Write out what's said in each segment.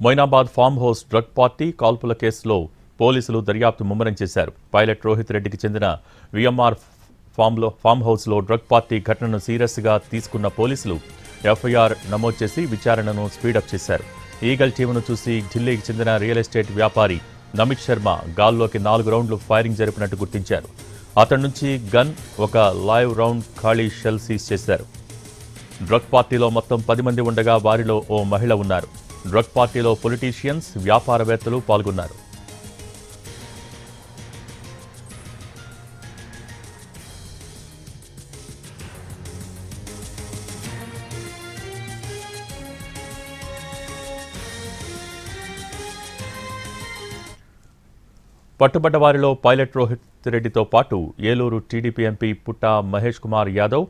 Moinabad farm house drug party కాల్పుల కేసులో పోలీసులు దర్యాప్తు ముమ్మరం చేశారు. పైలట్ రోహిత్ రెడ్డికి చెందిన విఎంఆర్ ఫామ్ హౌస్లో డ్రగ్ పార్టీ ఘటనను సీరియస్గా తీసుకున్న పోలీసులు ఎఫ్ఐఆర్ నమోదు చేసి విచారణను స్పీడప్ చేశారు. ఈగల్ టీమును చూసి ఢిల్లీకి చెందిన రియల్ ఎస్టేట్ వ్యాపారి నమిత్ శర్మ గాల్లోకి 4 రౌండ్లు ఫైరింగ్ జరిపినట్టు గుర్తించారు. అతడి నుంచి గన్, ఒక లైవ్ రౌండ్ ఖాళీ షెల్ సీజ్ చేశారు. డ్రగ్ పార్టీలో మొత్తం 10 మంది ఉండగా వారిలో ఓ మహిళ ఉన్నారు. డ్రగ్ పార్టీలో పొలిటీషియన్స్, వ్యాపారవేత్తలు పాల్గొన్నారు. పట్టుబడ్డ వారిలో పైలట్ రోహిత్ రెడ్డితో పాటు ఏలూరు టీడీపీ ఎంపీ పుట్టా మహేష్ కుమార్ యాదవ్,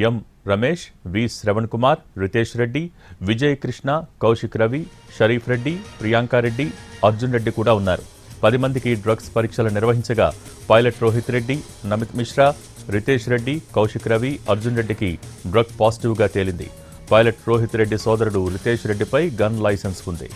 ఎం రమేష్, వి శ్రవణ్ కుమార్, రితేష్ రెడ్డి, విజయ్ కృష్ణ, కౌశిక్ రవి, షరీఫ్ రెడ్డి, ప్రియాంకారెడ్డి, అర్జున్ రెడ్డి కూడా ఉన్నారు. 10 మందికి డ్రగ్స్ పరీక్షలు నిర్వహించగా పైలట్ రోహిత్ రెడ్డి, నమిత్ మిశ్రా, రితేష్ రెడ్డి, కౌశిక్ రవి, అర్జున్ రెడ్డికి డ్రగ్ పాజిటివ్గా తేలింది. పైలట్ రోహిత్ రెడ్డి సోదరుడు రితేష్ రెడ్డిపై గన్ లైసెన్స్ ఉంది.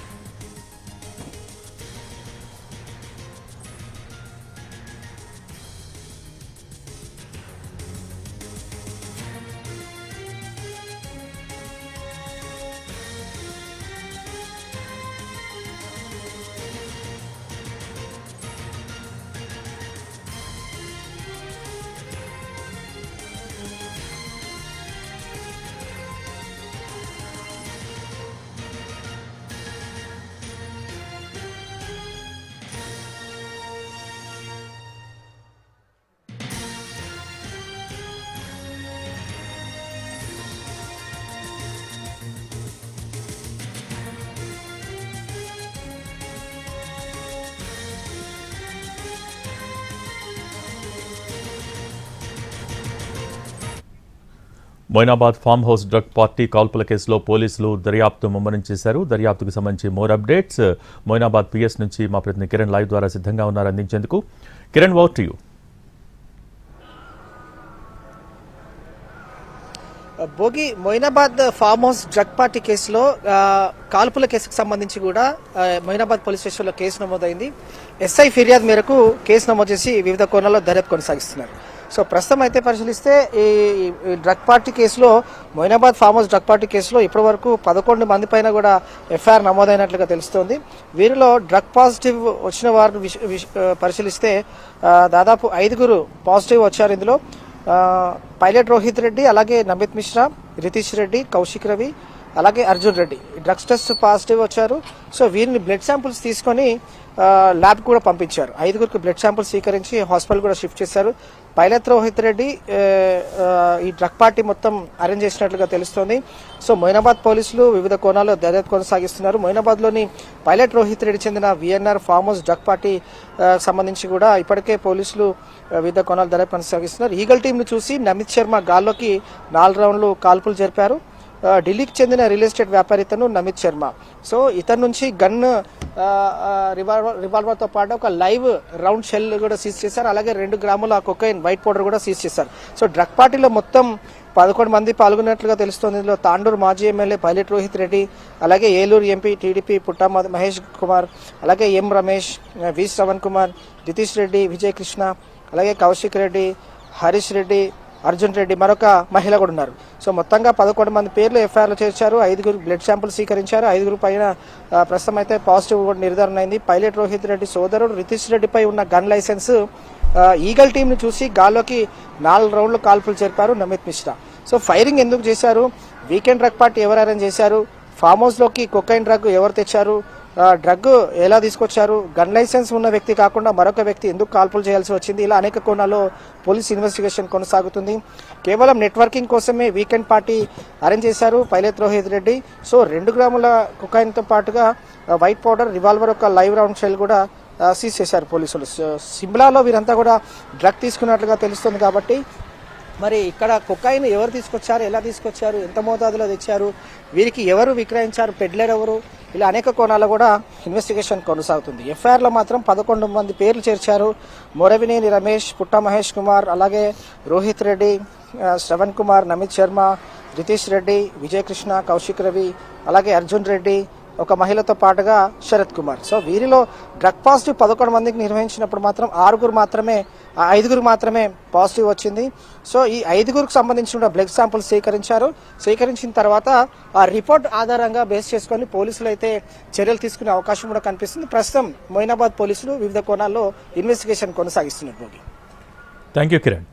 Moinabad farm house drug party కాల్పుల కేసులో పోలీసులు దర్యాప్తు ముమ్మరం చేశారు. దర్యాప్తుకు సంబంధించి మోర్ అప్డేట్స్ మొయినాబాద్ పిఎస్ నుంచి మా ప్రతినిధి కిరణ్ లైవ్ ద్వారా సిద్ధంగా ఉన్నారు అందించేందుకు. Kiran, over to you. Bhogi, Moinabad farm house drug party కేసులో కాల్పుల కేసుకు సంబంధించి కూడా మొయినాబాద్ పోలీస్ స్టేషన్లో కేసు నమోదైంది. ఎస్ఐ ఫిర్యాదు మేరకు కేసు నమోదు చేసి వివిధ కోణాల్లో దర్యాప్తు కొనసాగిస్తున్నారు. సో ప్రస్తుతం అయితే పరిశీలిస్తే ఈ డ్రగ్ పార్టీ కేసులో, Moinabad farm house drug party కేసులో ఇప్పటి వరకు 11 మంది పైన కూడా ఎఫ్ఐఆర్ నమోదైనట్లుగా తెలుస్తోంది. వీరిలో డ్రగ్ పాజిటివ్ వచ్చిన వారిని పరిశీలిస్తే దాదాపు 5 పాజిటివ్ వచ్చారు. ఇందులో పైలట్ రోహిత్ రెడ్డి, అలాగే నమిత్ మిశ్రా, రితీష్ రెడ్డి, కౌశిక్ రవి, అలాగే Arjun Reddy drugs test positive వచ్చారు. సో వీరిని బ్లడ్ శాంపుల్స్ తీసుకొని ల్యాబ్ కూడా పంపించారు. 5 బ్లడ్ శాంపుల్స్ స్వీకరించి హాస్పిటల్ కూడా షిఫ్ట్ చేశారు. పైలట్ రోహిత్ రెడ్డి ఈ డ్రగ్ పార్టీ మొత్తం అరేంజ్ చేసినట్లుగా తెలుస్తోంది. సో మొయినాబాద్ పోలీసులు వివిధ కోణాల్లో దర్యాప్తు కొనసాగిస్తున్నారు. మొయినాబాద్లోని పైలట్ రోహిత్ రెడ్డి చెందిన VNR farm house drug party సంబంధించి కూడా ఇప్పటికే పోలీసులు వివిధ కోణాలు దర్యాప్తు కొనసాగిస్తున్నారు. ఈగల్ టీంను చూసి నమిత్ శర్మ గాల్లోకి 4 రౌండ్లు కాల్పులు జరిపారు. ఢిల్లీకి చెందిన రియల్ ఎస్టేట్ వ్యాపారి ఇతను నమిత్ శర్మ. సో ఇతని నుంచి గన్, రివాల్వర్తో పాటు ఒక లైవ్ రౌండ్ షెల్ కూడా సీజ్ చేశారు. అలాగే 2 గ్రాముల కొకైన్, వైట్ పౌడర్ కూడా సీజ్ చేశారు. సో డ్రగ్ పార్టీలో మొత్తం 11 మంది పాల్గొన్నట్లుగా తెలుస్తోంది. ఇందులో తాండూరు మాజీ ఎమ్మెల్యే పైలట్ రోహిత్ రెడ్డి, అలాగే ఏలూరు ఎంపీ టీడీపీ పుట్టా మహేష్ కుమార్, అలాగే ఎం రమేష్, వి శ్రవణ్ కుమార్, రితీష్ రెడ్డి, విజయ్ కృష్ణ, అలాగే కౌశిక్ రెడ్డి, హరీష్ రెడ్డి, అర్జున్ రెడ్డి, మరొక మహిళ కూడా ఉన్నారు. సో మొత్తంగా 11 మంది పేర్లు ఎఫ్ఐఆర్లో చేర్చారు. 5 బ్లడ్ శాంపుల్ స్వీకరించారు. 5 పైన ప్రస్తుతం అయితే పాజిటివ్ కూడా నిర్ధారణ అయింది. పైలట్ రోహిత్ రెడ్డి సోదరుడు రితీష్ రెడ్డిపై ఉన్న గన్ లైసెన్స్ ఈగల్ టీంను చూసి గాల్లోకి 4 రౌండ్లు కాల్పులు జరిపారు నమిత్ మిశ్రా. సో ఫైరింగ్ ఎందుకు చేశారు, వీకెండ్ డ్రగ్ పార్టీ ఎవరు అరేంజ్ చేశారు, ఫామ్ హౌస్లోకి కొకైన్ డ్రగ్ ఎవరు తెచ్చారు, డ్రగ్ ఎలా తీసుకొచ్చారు, గన్ లైసెన్స్ ఉన్న వ్యక్తి కాకుండా మరొక వ్యక్తి ఎందుకు కాల్పులు చేయాల్సి వచ్చింది, ఇలా అనేక కోణాల్లో పోలీస్ ఇన్వెస్టిగేషన్ కొనసాగుతుంది. కేవలం నెట్వర్కింగ్ కోసమే వీకెండ్ పార్టీ అరేంజ్ చేశారు పైలట్ రోహిత్ రెడ్డి. సో 2 గ్రాముల కొకైన్తో పాటుగా వైట్ పౌడర్, రివాల్వర్, ఒక లైవ్ రౌండ్ షెల్ కూడా సీజ్ చేశారు పోలీసులు. సిమ్లాలో వీరంతా కూడా డ్రగ్ తీసుకున్నట్లుగా తెలుస్తుంది. కాబట్టి మరి ఇక్కడ కొకైన్ ఎవరు తీసుకొచ్చారు, ఎలా తీసుకొచ్చారు, ఎంత మోతాదులో తెచ్చారు, వీరికి ఎవరు విక్రయించారు, పెడ్లర్ ఎవరు, ఇలా అనేక కోణాల్లో కూడా ఇన్వెస్టిగేషన్ కొనసాగుతుంది. ఎఫ్ఐఆర్లో మాత్రం 11 మంది పేర్లు చేర్చారు. మొరవినేని రమేష్, పుట్టా మహేష్ కుమార్, అలాగే రోహిత్ రెడ్డి, శ్రవణ్ కుమార్, నమిత్ శర్మ, రితీష్ రెడ్డి, విజయ్ కృష్ణ, కౌశిక్ రవి, అలాగే అర్జున్ రెడ్డి, ఒక మహిళతో పాటుగా శరత్ కుమార్. సో వీరిలో డ్రగ్ పాజిటివ్ 11 మందికి నిర్వహించినప్పుడు మాత్రం 5గురు మాత్రమే పాజిటివ్ వచ్చింది. సో ఈ 5గురికి సంబంధించిన బ్లడ్ శాంపుల్ సేకరించిన తర్వాత ఆ రిపోర్ట్ ఆధారంగా బేస్ చేసుకొని పోలీసులు అయితే చర్యలు తీసుకునే అవకాశం కూడా కనిపిస్తుంది. ప్రస్తుతం మొయినాబాద్ పోలీసులు వివిధ కోణాల్లో ఇన్వెస్టిగేషన్ కొనసాగిస్తున్నారు. Thank you Kiran.